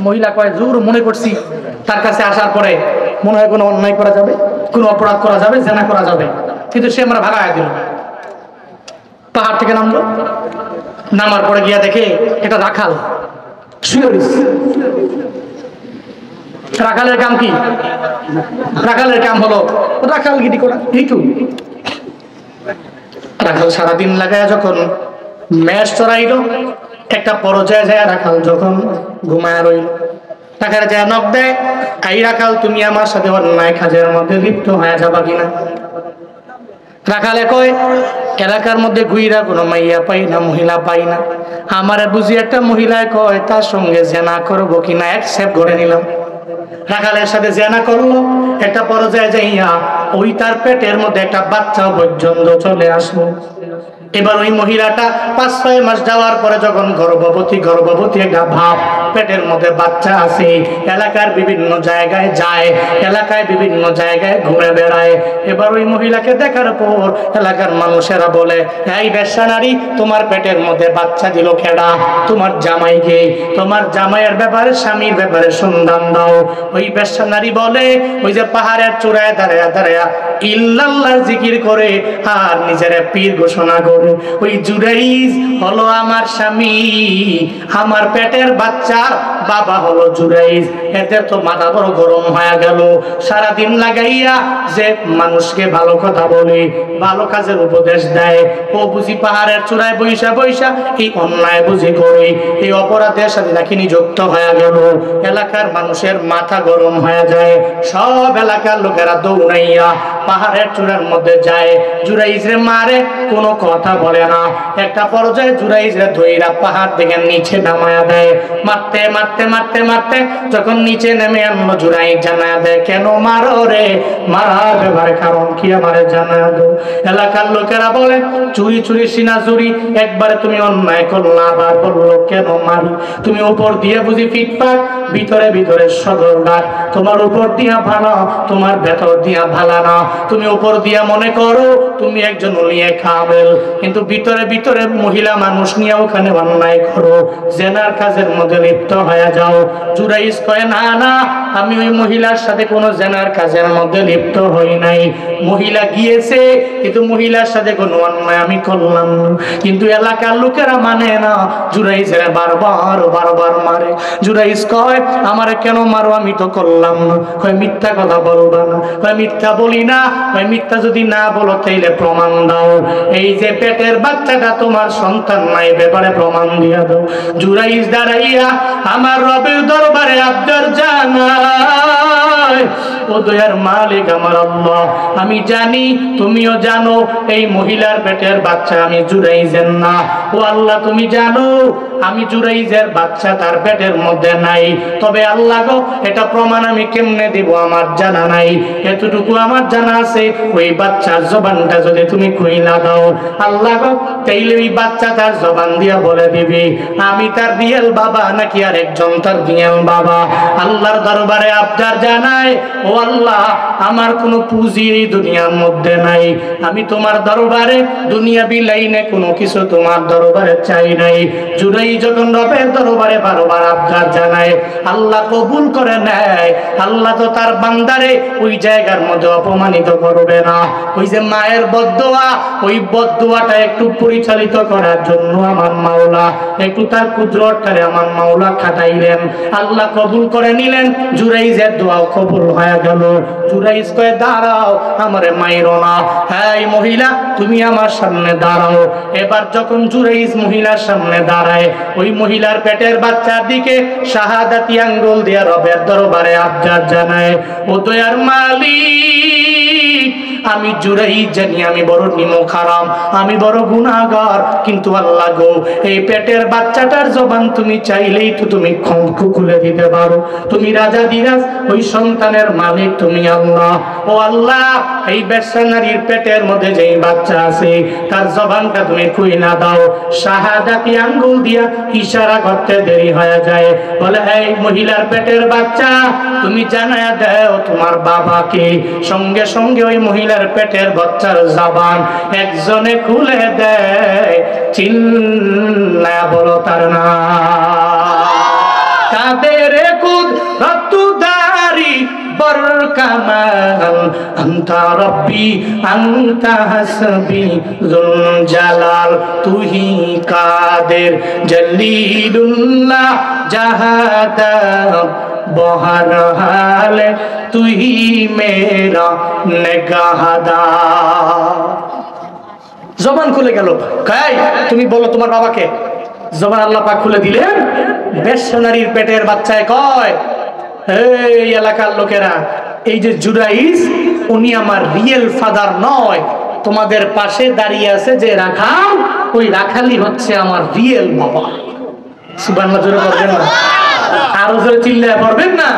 মহিলা কয় জোর মনে করছি তার কাছে আসার পরে মনে হয় কোনো অন্যায় করা যাবে, কোনো অপরাধ করা যাবে, জেনা করা যাবে, কিন্তু সে আমরা ভাগায় দিল। পাহাড় থেকে নামলো, নামার পরে গিয়া দেখে এটা রাখাল শুয়ে রয়েছে। রাখালের কাম কি? রাখালের কাম হলো রাখাল গিরি করা, এইটু। রাখাল সারাদিন লাগায় যখন ম্যাচ চড়াইল, একটা পর্যায়ে যায় রাখাল যখন ঘুমায় রইল, রাখাল যায় নখ দেয়, এই রাখাল তুমি আমার সাথে অন্যায় কাজের মধ্যে লিপ্ত হয়ে যাবা কিনা? রাখালে কয় এলাকার মধ্যে ঘুইরা কোনো মাইয়া পাই না, মহিলা পাই না, আমারে বুঝি একটা মহিলায় কয় তার সঙ্গে জেনা করবো কিনা, অ্যাকসেপ্ট করে নিলাম। রাখালের সাথে জেনা করলো, একটা পর্যায়ে যাইয়া ওই তার পেটের মধ্যে একটা বাচ্চা পর্যন্ত চলে আসলো। এবার ওই মহিলাটা 5-6 মাস যাওয়ার পরে যখন গর্ভবতী একটা ভাব, পেটের মধ্যে বাচ্চা আছে, এলাকার বিভিন্ন জায়গায় যায়, এলাকায় বিভিন্ন জায়গায় ঘুরে বেড়ায়। এবার ওই মহিলাকে দেখার পর এলাকার মানুষেরা বলে, এই বেশ্যা নারী, তোমার পেটের মধ্যে বাচ্চা দিল কেডা? তোমার জামাইকে, তোমার জামাইয়ের ব্যাপারে, স্বামীর ব্যাপারে সন্ধান দাও। ওই বেশ্যা নারী বলে, ওই যে পাহাড়ের চূড়ায় দাঁড়ায়া দাঁড়ায়া ইল্লাল্লাহ জিকির করে আর নিজের পীর ঘোষণা করে, ওই জুরাইজ হলো আমার স্বামী, আমার পেটের বাচ্চার বাবা হলো জুরাইজ। এতে তো মাথা বড় গরম হয়ে গেল। সারাদিন লাগাইয়া যে মানুষকে ভালো কথা বলে, ভালো কাজের উপদেশ দেয়, ও বুঝি পাহাড়ের চূড়ায় বৈশা বৈশা এই অন্যায় বুঝি করে, এই অপরাধের সাথে নাকি নিযুক্ত হয়ে গেল। এলাকার মানুষের মাথা গরম হয়ে যায়, সব এলাকার লোকেরা দৌড়াইয়া পাহাড়ের চূড়ার মধ্যে যায়, জুরাইজরে মারে, কোনো কথা বলে না। একটা পর্যায়ে জুরাইজরে ধইরা পাহাড় থেকে নিচে নামায়া দেয়, মারতে মারতে মারতে মারতে যখন নিচে নেমে আনলো, জুরাইজ জানায়া দেয়, কেন মারো রে? মারার ব্যাপারে কারণ কি আমারে জানায়া দাও। এলাকার লোকেরা বলে, চুরি চুরি সিনা চুরি, একবারে তুমি অন্যায় করলা, আবার বললো কেন মারি? তুমি উপর দিয়ে বুঝি ফিটফাট, ভিতরে ভিতরে সদর ডাক, তোমার উপর দিয়া ভালো, তোমার ভেতর দিয়া ভালা না। তুমি উপর দিয়া মনে করো তুমি একজন উলিয়ে কামেল, কিন্তু ভিতরে ভিতরে মহিলা মানুষ নিয়ে ওখানে অন্যায় করো, জেনার কাজের মধ্যে লিপ্ত হয়ে যাও। জুরাইজ কয়, না না, আমি ওই মহিলার সাথে কোনো জেনার কাজের মধ্যে লিপ্ত হই নাই। মহিলা গিয়েছে, কিন্তু মহিলার সাথে কোনো অন্যায় আমি করলাম না। কিন্তু এলাকার লোকেরা মানে না, জুরাইজের বারবার বারবার মারে। জুরাইজ কয়, আমারে কেন মারো? আমি তো করলাম না। কয়, মিথ্যা কথা বলবা না। কয়, মিথ্যা বলি না। কয়, মিথ্যা যদি না বলো তাইলে প্রমাণ দাও, এই যে পেটের বাচ্চাটা তোমার সন্তান নাই, ব্যাপারে প্রমাণ দিয়া দাও। জুরাইজ দাঁড়াইয়া আমার রবের দরবারে আবদার জানায়, ও দয়ার মালিক আমার আল্লাহ, আমি জানি, তুমিও জানো এই মহিলার পেটের বাচ্চা আমি জুরাইজের না। ও আল্লাহ, তুমি জানো আমি জুরাইজের বাচ্চা তার পেটের মধ্যে নাই, তবে আল্লাহ গো, এটা প্রমাণ আমি কেমনে দিব আমার জানা নাই। এতটুকু আমার জানা আছে, ওই বাচ্চার জবানটা যদি তুমি খুইলা দাও আল্লাহ গো, তাইলে ওই বাচ্চা তার জবান দিয়া বলে দিবি আমি তার রিয়েল বাবা নাকি আর একজন তার রিয়েল বাবা। আল্লাহর দরবারে আবদার জানায়, ও আল্লাহ, আমার কোনো পুঁজি এই দুনিয়ার মধ্যে নাই, আমি তোমার দরবারে দুনিয়াবি লাইনে কোনো কিছু তোমার দরবারে চাই নাই। জুরাই যখন রবের দরবারে বারবার আবদার জানায়, আল্লাহ কবুল করে নেয়। আল্লাহ তো তার বান্দারে ওই জায়গার মধ্যে অপমানিত করবে না। ওই যে মায়ের বদদোয়া, ওই বদদোয়াটা একটু পরিচালিত করার জন্য আমার মাওলা একটু তার কুদরতটারে আমার মাওলা খাটাইলেন, আল্লাহ কবুল করে নিলেন। জুরাইজের দোয়াও কবুল হয়ে গেল। জুরাইজ কয়ে, দাঁড়াও, আমারে মাইরো না। হ্যাঁ মহিলা, তুমি আমার সামনে দাঁড়াও। এবার যখন জুরাইজ মহিলার সামনে দাঁড়ায়, ওই মহিলার পেটের বাচ্চার দিকে শাহাদাতি আঙ্গুল দিয়া রবের দরবারে আবদার জানায়, ও দয়ার মালিক, আমি জুরাইজ জানি আমি বড় নিমক হারাম, আমি বড় গুনাহগার, কিন্তু আল্লাহ গো, এই পেটের বাচ্চাটার জবান তুমি চাইলেই তো তুমি খুলে দিতে পারো। তুমি রাজা দিরাজ, ওই সন্তানের মালিক তুমি আল্লাহ। ও আল্লাহ, এই বেশ্যা নারীর পেটের মধ্যে যেই বাচ্চা আছে তার জবানটা তুমি খুইলা দাও। শাহাদাতি আঙ্গুল দিয়া ইশারা করতে দেরি হয়ে যায়, বলে, এই মহিলার পেটের বাচ্চা, তুমি জানায়া দাও তোমার বাবাকে। সঙ্গে সঙ্গে ওই মহিলার পেটের বাচ্চার জবান একজনে খুলে দেয়, চিল্লায়া বলো তার নাম। কাদের কুদরত দারি বরকামাল আনতা রব্বি আনতা হাসবি যুল জালাল তুহি কাদের জলিলুল্লাহ জাহাদা বহর হালে তুই মেরা নেগাহদা। জবান খুলে গেল, কাই তুমি বলো তোমার বাবাকে। জবান আল্লাহ পাক খুলে দিলেন। বেশ্যনারীর পেটের বাচ্চায় কয়, এই এলাকার লোকেরা, এই যে জুরাইজ উনি আমার রিয়েল ফাদার নয়, তোমাদের পাশে দাঁড়িয়ে আছে যে রাখাল, ওই রাখালই হচ্ছে আমার রিয়েল বাবা। সুবহানাল্লাহ জোরে পড়বেন না, আরো জোরে চিল্লায় পড়বেন না।